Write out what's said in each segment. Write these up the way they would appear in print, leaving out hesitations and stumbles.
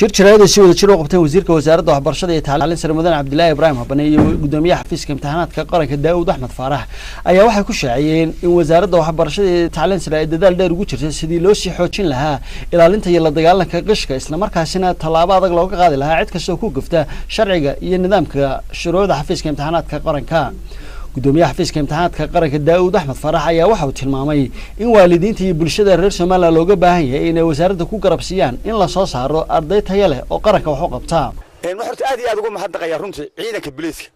shir jaraa'id si wada jir oo qabtay wasiirka wasaaradda waxbarashada iyo tacliinta sare Mudane Cabdilaahi Ibraahim Habane iyo gudoomiyaha xafiiska imtixaanaadka qaranka Daawud Axmed Faarax ayaa waxay ku shaaciyeen in wasaaradda waxbarashada iyo tacliinta sare ay dadaal dheer ugu jirtay sidii loo sii xoojin lahaa ilaalinta iyo la dagaalanka qishka isla markaasina talaabo adag looga qaadi lahaa cid kasta oo ku gafta sharciga iyo nidaamka shuruucda xafiiska imtixaanaadka qaranka gudoomiyaha xafiiska imtixaanaadka qaranka Daawud Axmed Faarax ayaa waxa uu tilmaamay in waalidiinta iyo bulshada reer Soomaaliya looga baahan yahay inay wasaaradda ku garabsiiyaan in la soo saaro arday tayo leh oo qaranka wax u qabta waxaan aad iyo aad ugu mahadnaqayaa runtii ciidanka booliiska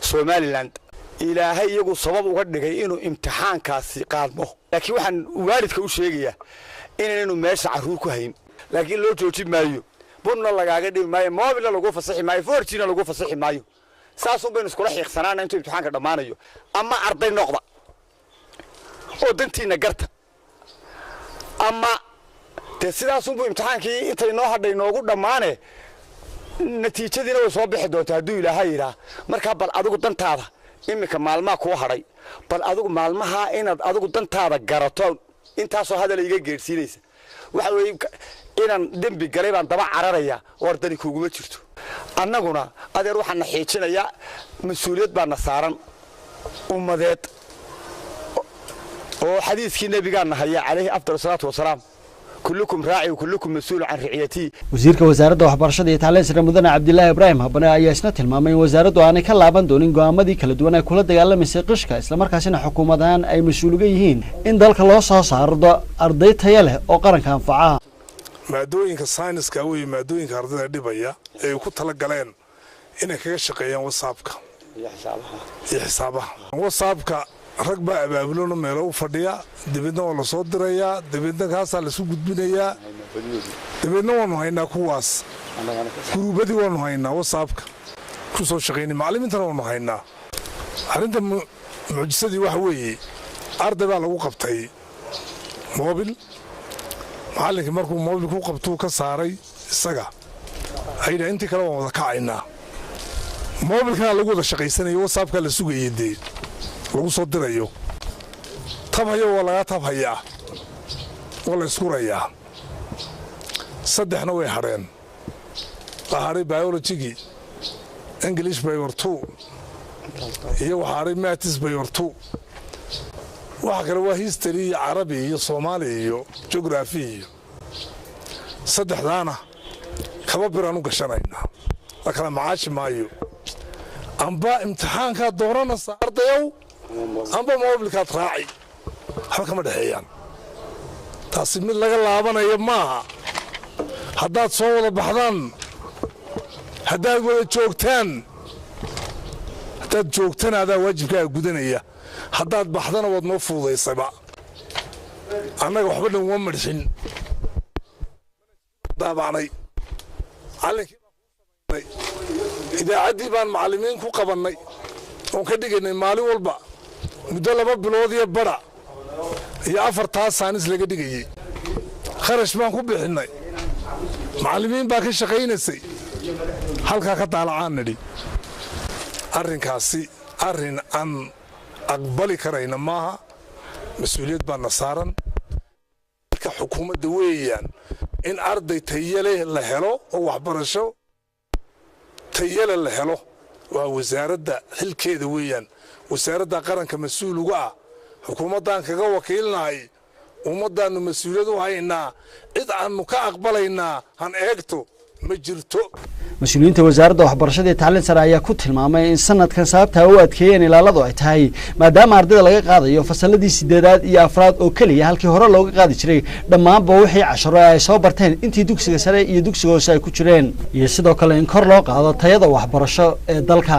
Soomaaliland ilaahay iyagu sabab uga dhigay inuu imtixaankaasi qaadmo laakiin waxaan waalidka u sheegayaa inaynu meesha caruur ku hayn laakiin loo joojin maayo bunna lagaaga dhigi maayo mobilna lagu fasaxi maayo fortina lagu fasaxi maayo saasoo baynu iskula xiiqsanaana intuu imtixaanka dhamaanayo ama arday noqda oo dantiina garta ama sidaasoo buu imtixaankii intay noo hadhay noogu dhamaane natiijadiina way soo bixi doontaa hadduu ilaahay yidhaa markaa bal adigu dantaada iminka maalmaha kuu hadhay bal adigu maalmaha inaad adigu dantaada garato intaasoo hadal iga geersiinaysa waxa weeye inaan dembi galay baan daba cararaya oo ardani kuguma jirto annaguna adeer waxaan xiijinayaa mas'uuliyad baan saaran ummadeed oo xadiiskii nabigaana haya calayhi afdal salaatu wasalaam kullukum raaci kullukum mas'uul an riciyati wasiirka wasaaradda waxbarashada iyo tacliinta sare Mudane Cabdilaahi Ibraahim Habane ayaa isna tilmaamay in wasaaraddu aanay ka laaban doonin go'aamadii kala duwan ee kula dagaalamaysa qishka isla markaasina xukuumadaan ay mas'uul uga yihiin in dalka loo soo saaro arday tayo leh oo qaranka anfaca maadooyinka sayniska iyo maadooyinka ardayda dhibaya ay ku tala galeen inay kaga shaqeeyaan WhatsApp-ka iyo xisaabaha WhatsApp-ka rag baa abaabulona meel u fadhiya dibadna waa la soo dirayaa dibadna kaasa la isku gudbinayaa dibadna waanu haynaa kuwaas gruubadii waanu haynaa WhatsApp-ka ku soo shaqeynay macallimiintana waanu haynaa arrinta mucjisadii waxa weeye arday baa lagu qabtay mobil macallinkii markuu mobil ku qabtuu ka saaray isaga ayda intii kale waan wada kacaynaa mobilkana lagu wada shaqaysanayo WhatsApp-ka la sugayay lagu soo dirayo tabhayo waa laga tabhayaa waa la isku rayaa saddexna way hadheen waxaaray biology English by or two iyo waxaaray maths by or two waxa kale waa history Arabi iyo Soomaali iyo geography iyo saddexdaana kaba biraan u gashanaynaa kala macaashi maayo amba imtixaanka dooranaysa ardayow amba mobilkaad raaci waxa kama dhaxeeyaan taasi mid laga laabanayo maaha haddaad soo wada baxdaan haddaad wada joogtaan adaa waajibkaaga gudanaya haddaad baxdana waad noo fuudaysayba annaga waxba dhan uma marxin daabacnay idaacaddii baan macallimiin ku qabannay oon ka dhigaynay maalin walba muddo 2 bilood iyo bara iyo 4 saanis laga dhigayay kharash baan ku bixinay macallimiin baa ka shaqaynaysay halka ka daalacaan nidhi arrinkaasi arrin aan aqbali karayna maaha mas'uuliyad baan saaran ka xukuumadda weeyaan in arday tayo leh la helo oo waxbarasho tayo leh la helo waa wasaaradda xilkeeda weeyaan wasaaradda qaranka mas'uul uga ah xukuumaddan kaga wakiilnahay ummaddaanu mas'uuliyad u haynaa cid aanu ka aqbalaynaa han eegto ma jirto mas'uuliyiinta wasaaradda waxbarashada iyo tacliinta sare ayaa ku tilmaamay in sanadkan sababta u adkeeyeen ilaaladu ay tahay maadaama ardayda laga qaadayo fasaladii 8aad iyo 4aad oo kaliya halkii hore looga qaadi jiray dhammaanba wixii casharo ay soo barteen intii dugsiga sare iyo dugsiga hoose ay ku jireen iyo sidoo kale in kor loo qaado tayada waxbarasho ee dalka